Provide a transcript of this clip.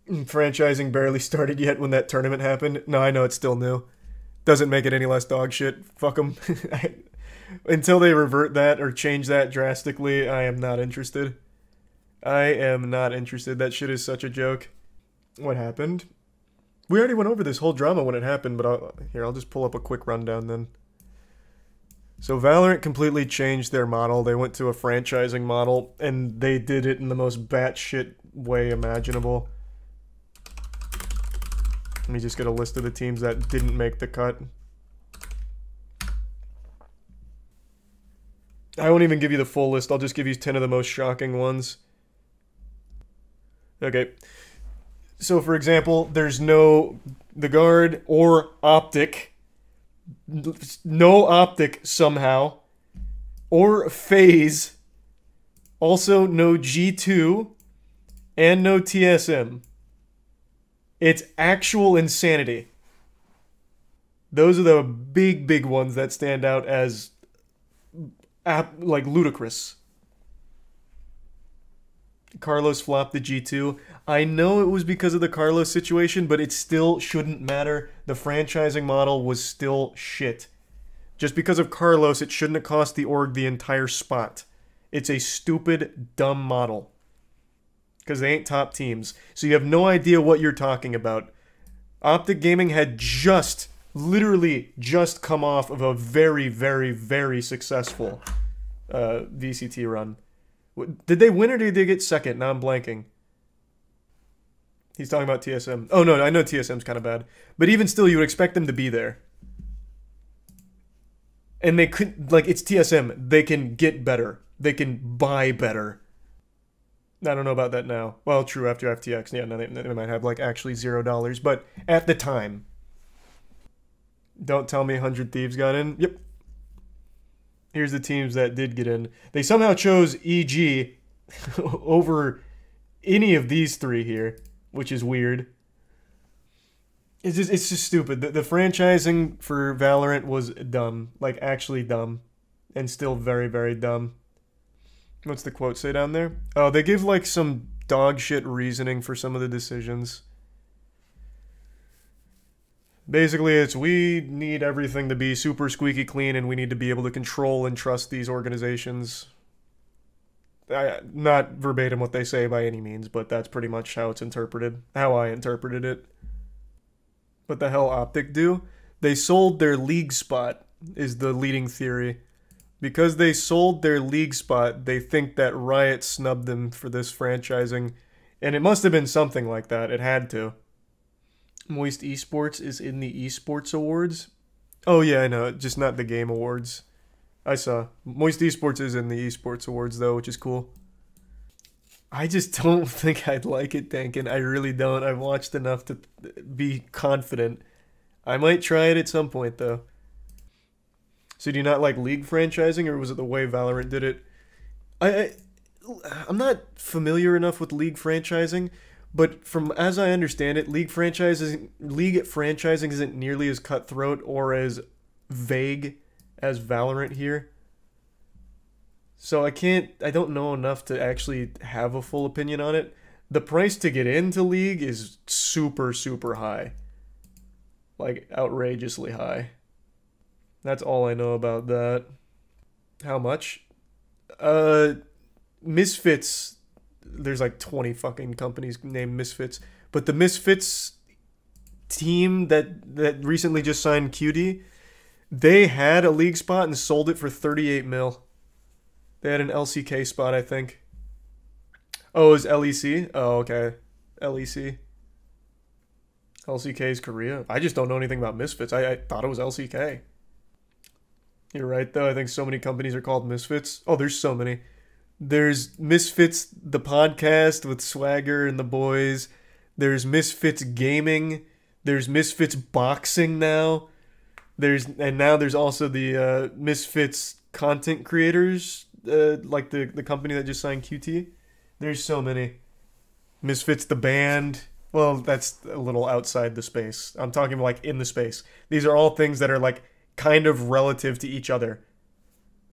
Franchising barely started yet when that tournament happened. No, I know it's still new. Doesn't make it any less dog shit. Fuck them. Until they revert that or change that drastically, I am not interested. I am not interested. That shit is such a joke. What happened? We already went over this whole drama when it happened, but I'll just pull up a quick rundown then. So Valorant completely changed their model. They went to a franchising model, and they did it in the most batshit way imaginable. Let me just get a list of the teams that didn't make the cut. I won't even give you the full list. I'll just give you 10 of the most shocking ones. Okay. So, for example, there's no the guard or optic. No optic somehow. Or phase. Also, no G2. And no TSM. It's actual insanity. Those are the big ones that stand out as like ludicrous. Carlos flopped the G2. I know it was because of the Carlos situation, but it still shouldn't matter. The franchising model was still shit. Just because of Carlos, it shouldn't have cost the org the entire spot. It's a stupid, dumb model. Because they ain't top teams. So you have no idea what you're talking about. Optic Gaming had literally just come off of a very successful VCT run. Did they win or did they get second? Now I'm blanking. He's talking about TSM. Oh no, I know TSM's kind of bad. But even still, you would expect them to be there. And they could, like, it's TSM. They can get better. They can buy better. I don't know about that now. Well, true, after FTX. Yeah, no, they might have, like, actually $0. But at the time. Don't tell me 100 Thieves got in. Yep. Here's the teams that did get in. They somehow chose EG over any of these three here, which is weird. It's just stupid. The franchising for Valorant was dumb. Like, actually dumb. And still very dumb. What's the quote say down there? Oh, they give, like, some dog shit reasoning for some of the decisions. Basically, it's we need everything to be super squeaky clean and we need to be able to control and trust these organizations. Not verbatim what they say by any means, but that's pretty much how it's interpreted. How I interpreted it. What the hell Optic do? They sold their league spot, is the leading theory. Because they sold their league spot, they think that Riot snubbed them for this franchising. And it must have been something like that. It had to. Moist Esports is in the Esports Awards. Oh yeah, I know. Just not the Game Awards. I saw. Moist Esports is in the Esports Awards though, which is cool. I just don't think I'd like it, Dankin. I really don't. I've watched enough to be confident. I might try it at some point though. So do you not like League franchising, or was it the way Valorant did it? I'm not familiar enough with League franchising, but from as I understand it, League franchising isn't nearly as cutthroat or as vague as Valorant here. So I don't know enough to actually have a full opinion on it. The price to get into League is super high. Like, outrageously high. That's all I know about that. How much? Misfits. There's like 20 fucking companies named Misfits. But the Misfits team that recently just signed QD, they had a league spot and sold it for 38 mil. They had an LCK spot, I think. Oh, it was LEC? Oh, okay. LEC. LCK is Korea. I just don't know anything about Misfits. I thought it was LCK. You're right, though. I think so many companies are called Misfits. Oh, there's so many. There's Misfits, the podcast with Swagger and the boys. There's Misfits Gaming. There's Misfits Boxing now. And now there's also the Misfits content creators, like the company that just signed QT. There's so many. Misfits the band. Well, that's a little outside the space. I'm talking like in the space. These are all things that are like kind of relative to each other.